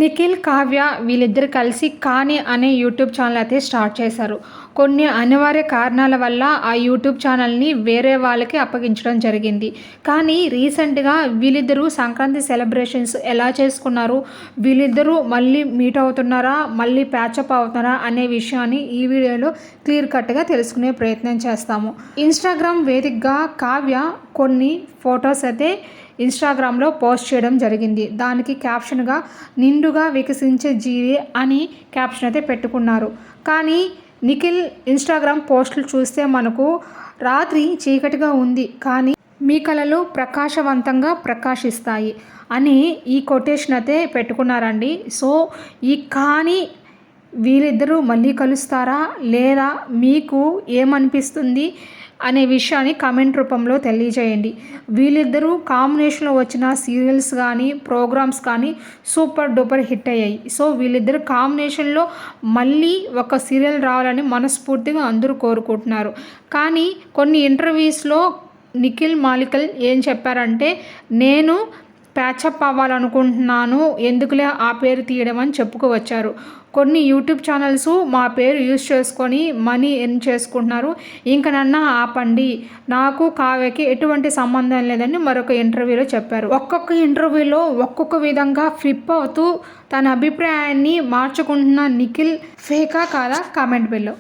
నిఖిల్, కావ్య వీళ్ళిద్దరు కలిసి కానీ అనే యూట్యూబ్ ఛానల్ అయితే స్టార్ట్ చేశారు. కొన్ని అనివార్య కారణాల వల్ల ఆ యూట్యూబ్ ఛానల్ని వేరే వాళ్ళకి అప్పగించడం జరిగింది. కానీ రీసెంట్గా వీళ్ళిద్దరూ సంక్రాంతి సెలబ్రేషన్స్ ఎలా చేసుకున్నారు, వీళ్ళిద్దరూ మళ్ళీ మీట్ అవుతున్నారా, మళ్ళీ ప్యాచప్ అవుతున్నారా అనే విషయాన్ని ఈ వీడియోలో క్లియర్ కట్గా తెలుసుకునే ప్రయత్నం చేస్తాము. ఇన్స్టాగ్రామ్ వేదికగా కావ్య కొన్ని ఫొటోస్ అయితే ఇన్స్టాగ్రామ్లో పోస్ట్ చేయడం జరిగింది. దానికి క్యాప్షన్గా నిండుగా వికసించే జీవి అని క్యాప్షన్ అయితే పెట్టుకున్నారు. కానీ నిఖిల్ ఇన్స్టాగ్రామ్ పోస్టులు చూస్తే మనకు రాత్రి చీకటిగా ఉంది కానీ మీ కళలు ప్రకాశవంతంగా ప్రకాశిస్తాయి అని ఈ కొటేషన్ అయితే పెట్టుకున్నారండి. సో కానీ వీళ్ళిద్దరూ మళ్ళీ కలుస్తారా లేదా మీకు ఏమనిపిస్తుంది అనే విషయాన్ని కామెంట్ రూపంలో తెలియజేయండి. వీళ్ళిద్దరూ కాంబినేషన్లో వచ్చిన సీరియల్స్ కానీ ప్రోగ్రామ్స్ కానీ సూపర్ డూపర్ హిట్ అయ్యాయి. సో వీళ్ళిద్దరు కాంబినేషన్లో మళ్ళీ ఒక సీరియల్ రావాలని మనస్ఫూర్తిగా అందరూ కోరుకుంటున్నారు. కానీ కొన్ని ఇంటర్వ్యూస్లో నిఖిల్ మాలికల్ ఏం చెప్పారంటే, నేను ప్యాచప్ అవ్వాలనుకుంటున్నాను, ఎందుకులే ఆ పేరు తీయడం అని చెప్పుకోవచ్చారు. కొన్ని యూట్యూబ్ ఛానల్స్ మా పేరు యూజ్ చేసుకొని మనీ ఎర్న్ చేసుకుంటున్నారు, ఇంక నన్ను ఆపండి, నాకు కావ్యకి ఎటువంటి సంబంధం లేదని మరొక ఇంటర్వ్యూలో చెప్పారు. ఒక్కొక్క ఇంటర్వ్యూలో ఒక్కొక్క విధంగా ఫ్లిప్ అవుతూ తన అభిప్రాయాన్ని మార్చుకుంటున్న నిఖిల్ ఫేకా కాదా? కామెంట్ బిల్లో